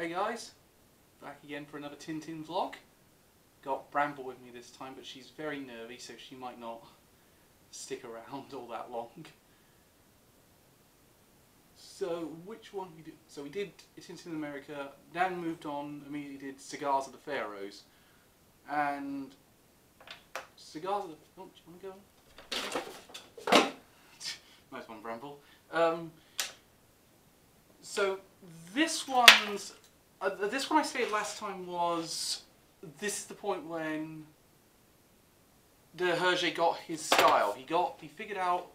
Hey guys, back again for another Tintin vlog. Got Bramble with me this time, but she's very nervy, so she might not stick around all that long. So, which one we did? So we did Tintin in America, then moved on, immediately did Cigars of the Pharaohs. And Cigars of the... Oh, do you want to go? Nice one, Bramble. So this one's... this one I said last time was... This is the point when the Hergé got his style. He figured out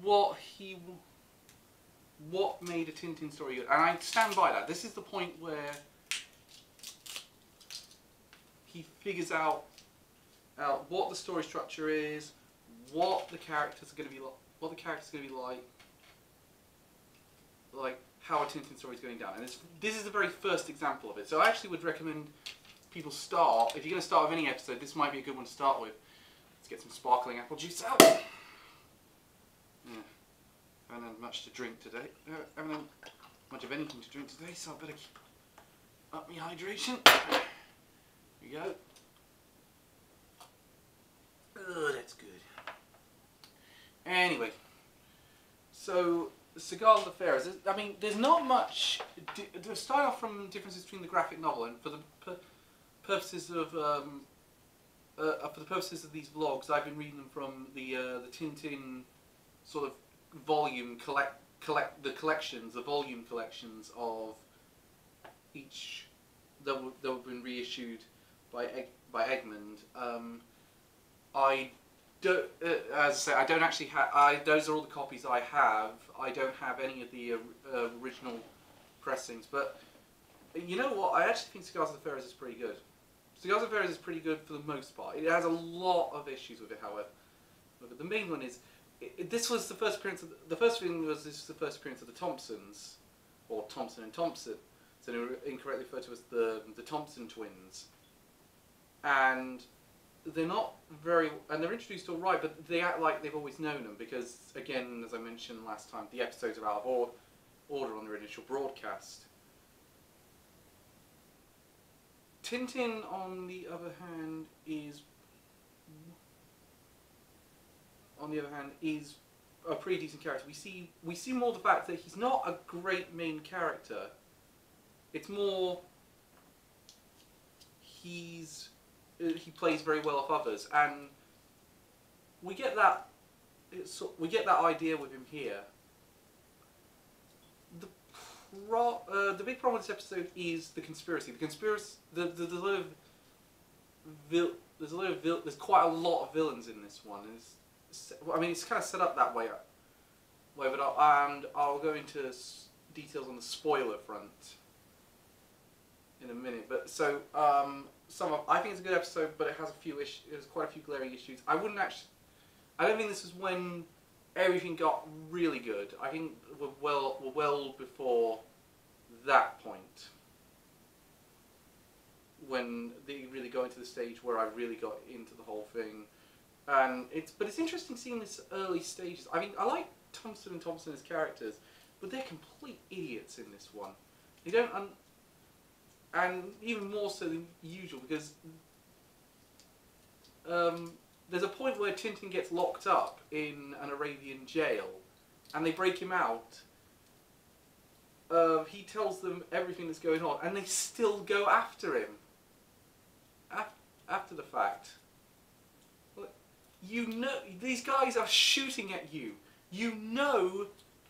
what made a Tintin story good, and I stand by that. This is the point where he figures out what the story structure is, what the characters are going to be like how a Tintin story is going down. And this is the very first example of it. So I actually would recommend people start, if you're going to start with any episode, this might be a good one to start with. Let's get some sparkling apple juice out. Yeah. Haven't had much to drink today. Haven't had much of anything to drink today, so I better keep up my hydration. There we go. Oh, that's good. Anyway, so the Cigars of the Pharaohs. I mean, there's not much. To start off from differences between the graphic novel and for the purposes of these vlogs, I've been reading them from the Tintin sort of volume the volume collections of each that have been reissued by Egmont. I don't, as I say, I don't actually have. Those are all the copies I have. I don't have any of the original pressings, but you know what? I actually think Cigars of the Pharaohs is pretty good. Cigars of the Pharaohs is pretty good for the most part. It has a lot of issues with it, however. But the main one is, this was the first appearance of the first thing was this was the first appearance of the Thompsons, or Thomson and Thompson. So they were incorrectly referred to as the Thompson twins, and they're not very, and they're introduced all right, but they act like they've always known them because, again, as I mentioned last time, the episodes are out of order on their initial broadcast. Tintin, on the other hand, is a pretty decent character. We see more the fact that he's not a great main character. It's more he plays very well off others, and we get that idea with him here. The big problem with this episode is the conspiracy. There's quite a lot of villains in this one. I mean, it's kind of set up that way. But I'll go into details on the spoiler front in a minute. But so I think it's a good episode, but it has quite a few glaring issues. I don't think this is when everything got really good. I think we're well before that point, when they really go into the stage where I really got into the whole thing. And but it's interesting seeing this early stages. I mean, I like Thomson and Thompson as characters, but they're complete idiots in this one. They don't and even more so than usual, because there's a point where Tintin gets locked up in an Arabian jail, and they break him out. He tells them everything that's going on, and they still go after him after the fact. You know, these guys are shooting at you. You know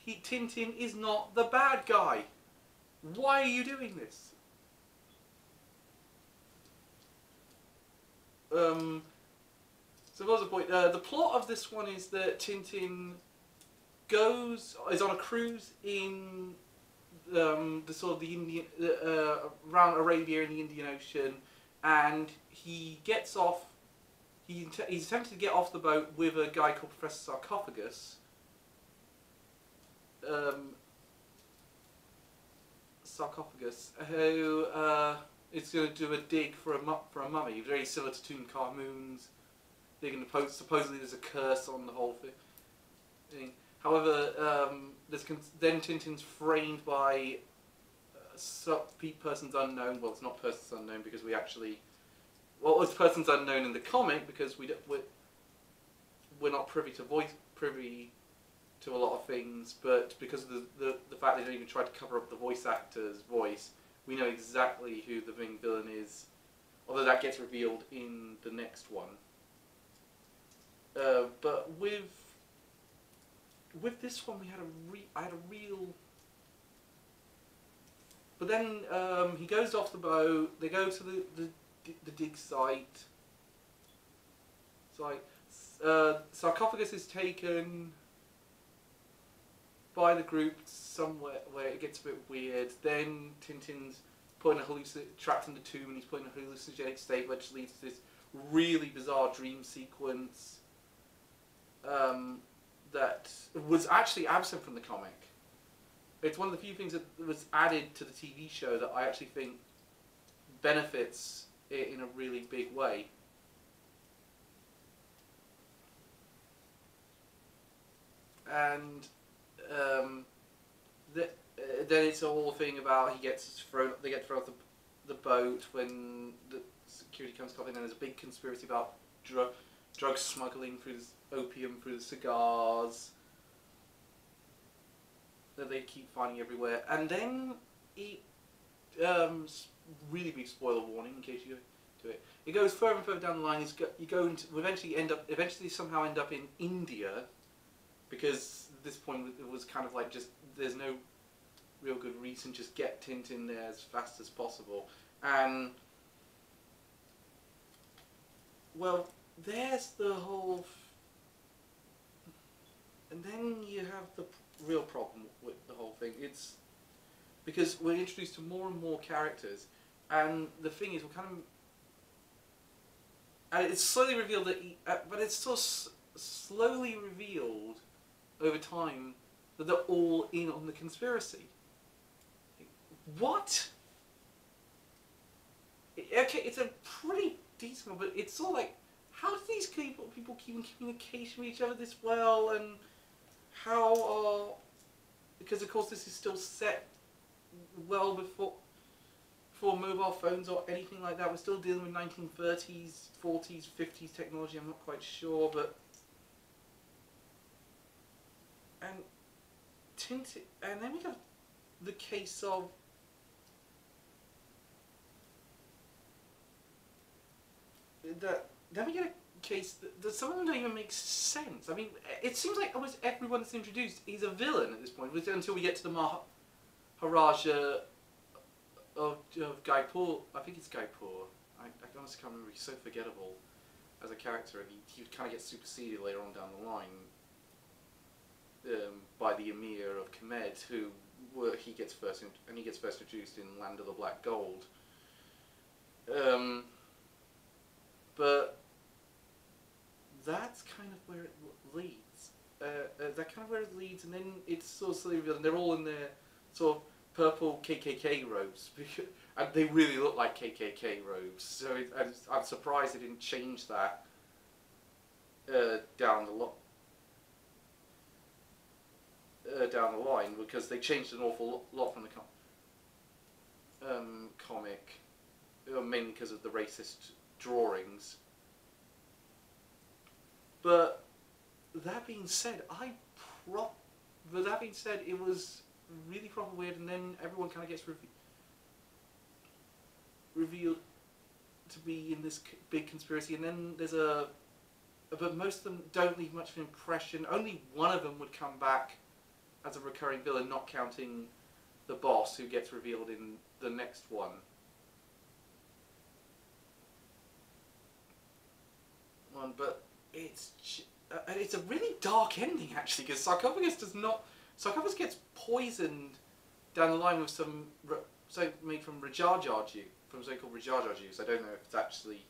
Tintin is not the bad guy. Why are you doing this? So what was the point? The plot of this one is that Tintin is on a cruise in around Arabia in the Indian Ocean, and he gets off. He's attempted to get off the boat with a guy called Professor Sarcophagus. Who is going to do a dig for a mummy, very similar to Tutankhamun's. Supposedly there's a curse on the whole thing. However, then Tintin's framed by persons unknown. Well, it's not persons unknown because we actually, well, it's persons unknown in the comic because we're not privy to a lot of things, but because of the fact they don't even try to cover up the voice actor's voice, we know exactly who the main villain is, although that gets revealed in the next one. But with this one, I had a real. But then he goes off the boat. They go to the dig site. Sarcophagus is taken by the group somewhere where it gets a bit weird. Then Tintin's trapped in the tomb, and he's put in a hallucinogenic state, which leads to this really bizarre dream sequence that was actually absent from the comic. It's one of the few things that was added to the TV show that I actually think benefits it in a really big way. And then it's a whole thing about they get thrown off the boat when the security comes calling, and there's a big conspiracy about drug smuggling through this opium through the cigars that they keep finding everywhere. And then it really big spoiler warning in case you do it. It goes further and further down the line. Eventually somehow end up in India, because at this point it was kind of like just there's no real good reason, just get Tintin there as fast as possible. And well, there's the whole and then you have the real problem with the whole thing. It's because we're introduced to more and more characters, and the thing is, and it's slowly revealed that but it's still slowly revealed over time that they're all in on the conspiracy. What? Okay, it's a pretty decent one, but it's all like, how do these people keep in communication with each other this well, and how are... Because of course this is still set well before mobile phones or anything like that. We're still dealing with 1930s, 40s, 50s technology, I'm not quite sure, but... And Tintin, and then we got the case of then we get a case that some of them don't even make sense. I mean, it seems like almost everyone that's introduced is a villain at this point, until we get to the Maharaja of Gaipur. I think it's Gaipur. I honestly can't remember. He's so forgettable as a character, and he kind of gets superseded later on down the line by the Emir of Kemed, he gets first introduced in Land of the Black Gold. But that's kind of where it leads. And then it's sort of slowly revealed, and they're all in their sort of purple KKK robes, and they really look like KKK robes. So I'm surprised they didn't change that down the line, because they changed an awful lot from the comic, mainly because of the racist drawings. But that being said, it was really proper weird, and then everyone kind of gets revealed to be in this big conspiracy, and then there's but most of them don't leave much of an impression. Only one of them would come back as a recurring villain, not counting the boss, who gets revealed in the next one. But it's a really dark ending, actually, because Sarcophagus gets poisoned down the line with something made from something called Rajar juice. I don't know if it's actually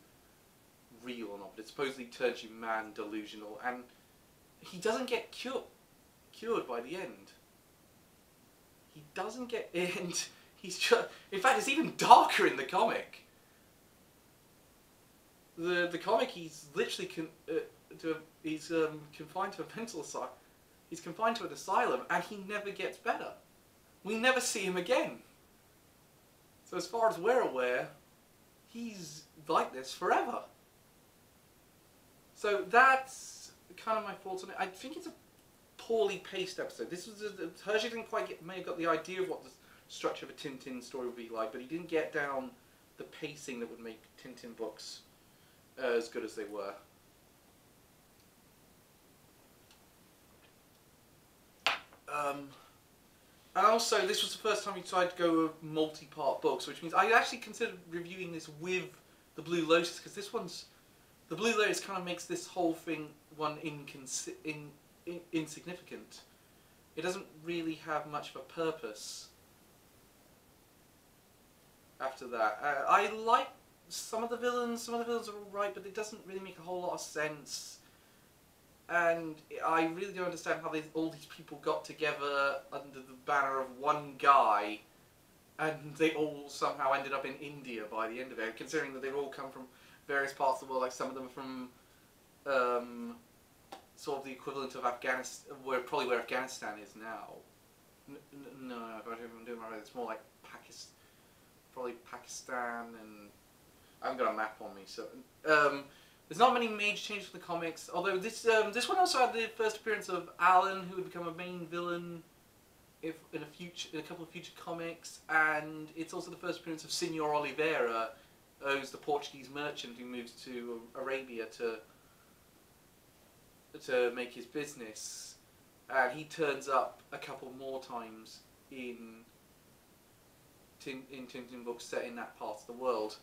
real or not, but it supposedly turns you man, delusional, and he doesn't get cured by the end. He doesn't get in fact, it's even darker in the comic. The comic, he's literally confined to a mental asylum. He's confined to an asylum, and he never gets better. We never see him again. So as far as we're aware, he's like this forever. So that's kind of my thoughts on it. I think it's a poorly paced episode. This was Hergé didn't quite may have got the idea of what the structure of a Tintin story would be like, but he didn't get down the pacing that would make Tintin books as good as they were. And also, this was the first time we tried to go with multi-part books, which means I actually considered reviewing this with the Blue Lotus, because this one's... The Blue Lotus kind of makes this whole thing insignificant. It doesn't really have much of a purpose after that. I like some of the villains are alright, but it doesn't really make a whole lot of sense. And I really don't understand how all these people got together under the banner of one guy, and they all somehow ended up in India by the end of it, considering that they've all come from various parts of the world. Like some of them are from sort of the equivalent of Afghanistan, probably where Afghanistan is now. No, if I'm doing my right, it's more like Pakistan, probably Pakistan, and I haven't got a map on me, so. There's not many major changes for the comics, although this one also had the first appearance of Alan, who would become a main villain in a couple of future comics, and it's also the first appearance of Senor Oliveira, who's the Portuguese merchant who moves to Arabia to make his business, and he turns up a couple more times in Tintin books set in that part of the world.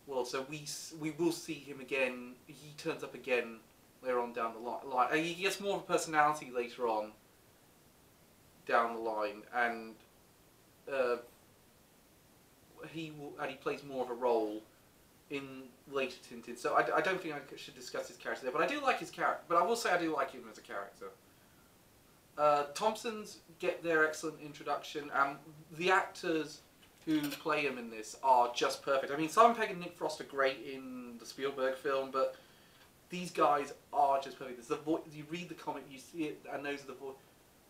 Well, so we will see him again. He turns up again later on down the line. He gets more of a personality later on down the line, and he plays more of a role in later Tintin. So I don't think I should discuss his character there, but I do like his character. But I will say I do like him as a character. Thompsons get their excellent introduction, and the actors who play him in this are just perfect. I mean, Simon Pegg and Nick Frost are great in the Spielberg film, but these guys are just perfect. There's you read the comic, you see it, and those are the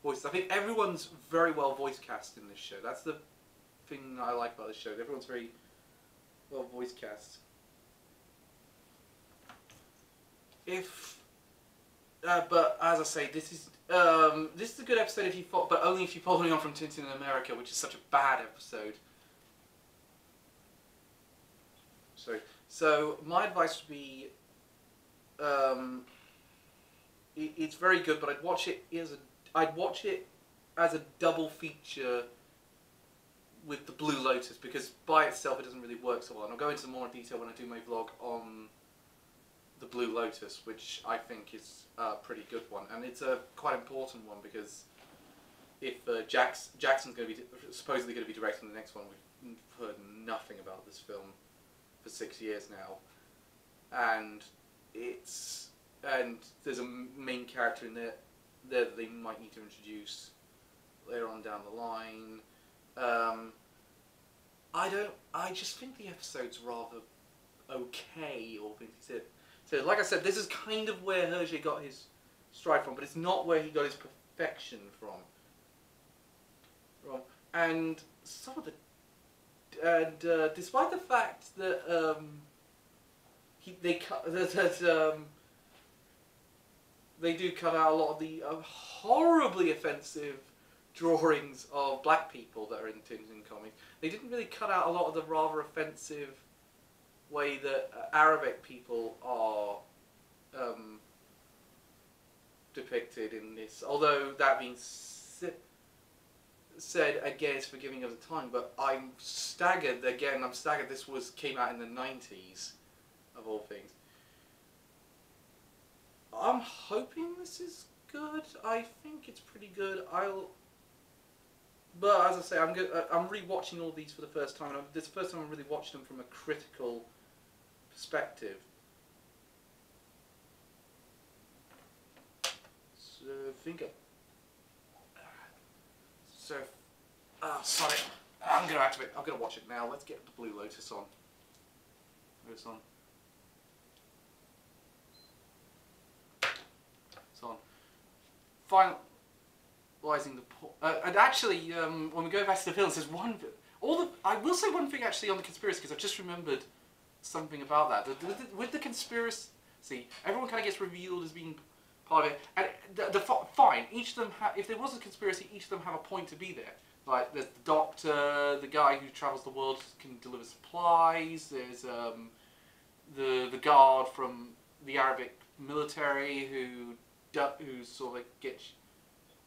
voices. I think everyone's very well voice cast in this show. That's the thing I like about this show. Everyone's very well voice cast. But as I say, this is a good episode if you but only if you're following on from Tintin in America, which is such a bad episode. So my advice would be, it's very good, but I'd watch it as a double feature with the Blue Lotus, because by itself it doesn't really work so well. And I'll go into more detail when I do my vlog on the Blue Lotus, which I think is a pretty good one, and it's a quite important one, because if Jackson's going to be supposedly going to be directing the next one, we've heard nothing about this film for 6 years now, and there's a main character in there that they might need to introduce later on down the line. I just think the episode's rather okay, all things considered. So, like I said, this is kind of where Hergé got his stride from, but it's not where he got his perfection from. And some of the... despite the fact that they do cut out a lot of the horribly offensive drawings of black people that are in Tintin comics, they didn't really cut out a lot of the rather offensive way that Arabic people are depicted in this. Although that being said, again, it's forgiving of the time, but I'm staggered this came out in the 90s, of all things. I'm hoping this is good. I think it's pretty good. But as I say, I'm rewatching all these for the first time, and this is the first time I'm really watched them from a critical perspective. Sorry, I'm gonna watch it now. Let's get the Blue Lotus on. It's on. It's on. realising the and actually, when we go back to the villains, there's one. I will say one thing actually on the conspiracy, because I've just remembered something about that. With the conspiracy, everyone kind of gets revealed as being part of it, and fine. Each of them, if there was a conspiracy, each of them have a point to be there. Like there's the doctor, the guy who travels the world, can deliver supplies. There's the guard from the Arabic military who sort of like gets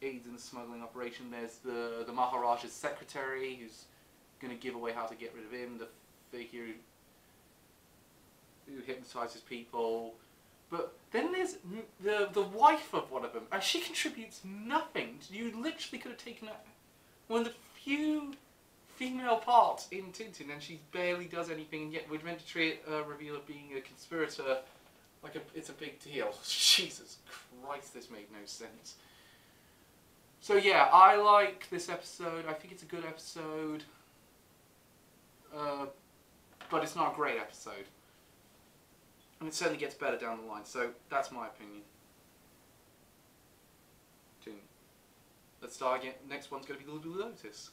aids in the smuggling operation. There's the Maharaja's secretary who's going to give away how to get rid of him. The figure who hypnotizes people. But then there's the wife of one of them, and she contributes nothing. You literally could have taken one of the few female parts in Tintin, and she barely does anything, and yet we're meant to treat reveal of being a conspirator like it's a big deal. Jesus Christ, this made no sense. So yeah, I like this episode. I think it's a good episode, but it's not a great episode. And it certainly gets better down the line, so that's my opinion. Let's start again. Next one's going to be the Lotus.